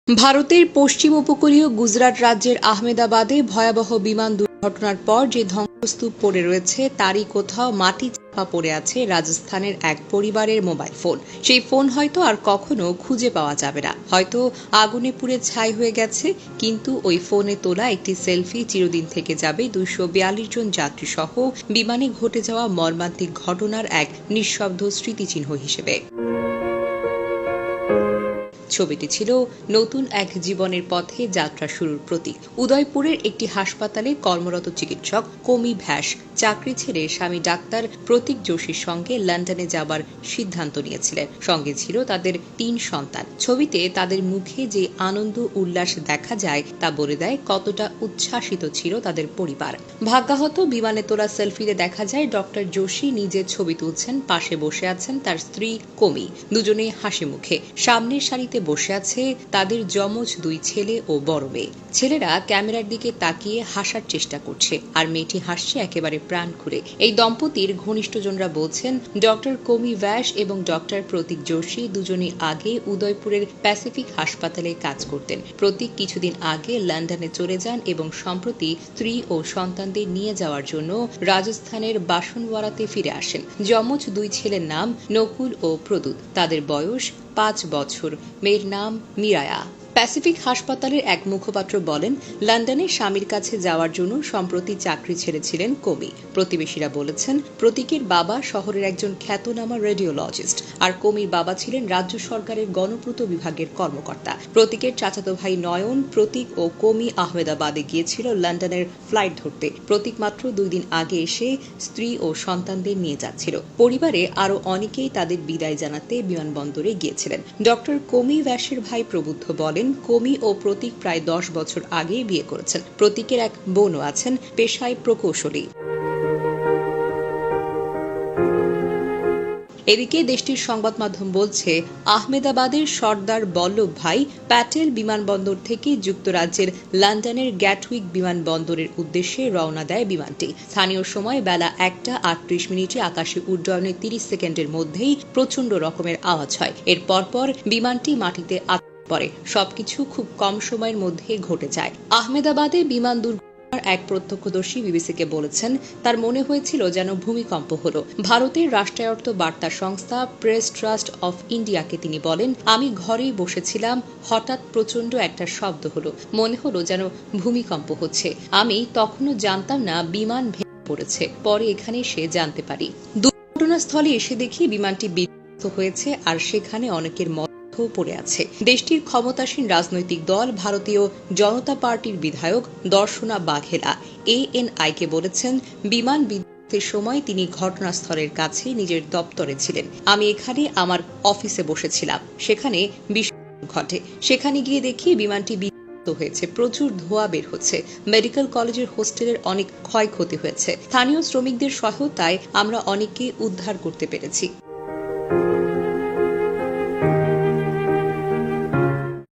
ভারতের পশ্চিম উপকূলীয় গুজরাট রাজ্যের আহমেদাবাদে ভয়াবহ বিমান দুর্ঘটনার পর যে ধ্বংসস্তূপ পড়ে রয়েছে তারই কোথাও মাটি চাপা পড়ে আছে রাজস্থানের এক পরিবারের মোবাইল ফোন। সেই ফোন হয়তো আর কখনো খুঁজে পাওয়া যাবে না, হয়তো আগুনে পুড়ে ছাই হয়ে গেছে, কিন্তু ওই ফোনে তোলা একটি সেলফি চিরদিন থেকে যাবে 242 জন যাত্রী সহ বিমানে ঘটে যাওয়া মর্মান্তিক ঘটনার এক নিঃশব্দ স্মৃতিচিহ্ন হিসেবে। ছবিটি ছিল নতুন এক জীবনের পথে যাত্রা শুরুর প্রতীক। উদয়পুরের একটি হাসপাতালে কর্মরত চিকিৎসক কমি ভ্যাস চাকরি ছেড়ে স্বামী ডাক্তার প্রতীক যোশীর সঙ্গে লন্ডনে যাবার সিদ্ধান্ত নিয়েছিলেন। সঙ্গে ছিল তাদের 3 সন্তান। ছবিতে তাদের মুখে যে আনন্দ উল্লাস দেখা যায় তা বলে দেয় কতটা উচ্ছ্বাসিত ছিল তাদের পরিবার। ভাগ্যাহত বিমানে তোলা সেলফিতে দেখা যায় ডক্টর যোশী নিজের ছবি তুলছেন, পাশে বসে আছেন তার স্ত্রী কমি, দুজনেই হাসি মুখে। সামনের সারিতে বসে আছে তাদের যমজ 2 ছেলে ও বড় মেয়ে। ছেলেরা ক্যামেরার দিকে তাকিয়ে হাসার চেষ্টা করছে, আর মেয়েটি হাসছে একেবারে প্রাণ খুলে। এই দম্পতির ঘনিষ্ঠজনরা বলছেন ডক্টর কমি ভ্যাস এবং ডক্টর প্রতীক যোশী দুজনেই আগে উদয়পুরের প্যাসিফিক হাসপাতালে কাজ করতেন। প্রতীক কিছুদিন আগে লন্ডনে চলে যান এবং সম্প্রতি স্ত্রী ও সন্তানদের নিয়ে যাওয়ার জন্য রাজস্থানের বাসনওয়ারাতে ফিরে আসেন। যমজ 2 ছেলের নাম নকুল ও প্রদ্যুৎ, তাদের বয়স 5 বছর, মেয়ের নাম মিরায়া। প্যাসিফিক হাসপাতালের এক মুখপাত্র বলেন, লন্ডনে স্বামীর কাছে যাওয়ার জন্য সম্প্রতি চাকরি ছেড়েছিলেন কমি। প্রতিবেশীরা বলেছেন প্রতীকের বাবা শহরের একজন খ্যাতনামা রেডিওলজিস্ট, আর কমির বাবা ছিলেন রাজ্য সরকারের গণপূর্ত বিভাগের কর্মকর্তা। প্রতীকের চাচাতো ভাই নয়ন, প্রতীক ও কমি আহমেদাবাদে গিয়েছিল লন্ডনের ফ্লাইট ধরতে। প্রতীক মাত্র 2 দিন আগে এসে স্ত্রী ও সন্তানদের নিয়ে যাচ্ছিল। পরিবারে আরও অনেকেই তাদের বিদায় জানাতে বিমানবন্দরে গিয়েছিলেন। ডক্টর কমি ভ্যাসের ভাই প্রবুদ্ধ বলেন, কমি ও প্রতীক প্রায় 10 বছর আগেই বিয়ে করেছেন। প্রতীকের এক বোনও আছেন, পেশায় প্রকৌশলী। এদিকে দেশটির সংবাদ মাধ্যম বলছে, আহমেদাবাদের সর্দার বল্লভ ভাই প্যাটেল বিমানবন্দর থেকে যুক্তরাজ্যের লন্ডনের গ্যাটউইক বিমানবন্দরের উদ্দেশ্যে রওনা দেয় বিমানটি। স্থানীয় সময় বেলা 1:38 আকাশে উড্ডয়নের 30 সেকেন্ডের মধ্যেই প্রচণ্ড রকমের আওয়াজ হয়। এর পরপর বিমানটি মাটিতে পরে। সবকিছু খুব কম সময়ের মধ্যে ঘটে যায়। আহমেদাবাদে বিমান দুর্ঘটনার এক প্রত্যক্ষদর্শী বিবিসিকে বলেছেন, তার মনে হয়েছিল যেন ভূমিকম্প হলো। ভারতের রাষ্ট্রায়ত্ত বার্তা সংস্থা প্রেস ট্রাস্ট অফ ইন্ডিয়াকে তিনি বলেন, আমি ঘরেই বসেছিলাম, হঠাৎ প্রচণ্ড একটা শব্দ হলো, মনে হলো যেন ভূমিকম্প হচ্ছে। আমি তখনও জানতাম না বিমান ভেঙে পড়েছে, পরে এখানে এসে জানতে পারি। দুর্ঘটনাস্থলে এসে দেখি বিমানটি বিধ্বস্ত হয়েছে, আর সেখানে অনেকের পড়ে আছে। দেশটির ক্ষমতাসীন রাজনৈতিক দল ভারতীয় জনতা পার্টির বিধায়ক দর্শনা বাঘেলা ANI-কে বলেছেন, বিমান বিধ্বস্তের সময় তিনি ঘটনাস্থলের কাছে নিজের দপ্তরে ছিলেন। আমি এখানে আমার অফিসে বসেছিলাম, সেখানে বিস্ফোরণ ঘটে। সেখানে গিয়ে দেখি বিমানটি বিধ্বস্ত হয়েছে, প্রচুর ধোঁয়া বের হচ্ছে। মেডিকেল কলেজের হোস্টেলের অনেক ক্ষয়ক্ষতি হয়েছে। স্থানীয় শ্রমিকদের সহায়তায় আমরা অনেককে উদ্ধার করতে পেরেছি।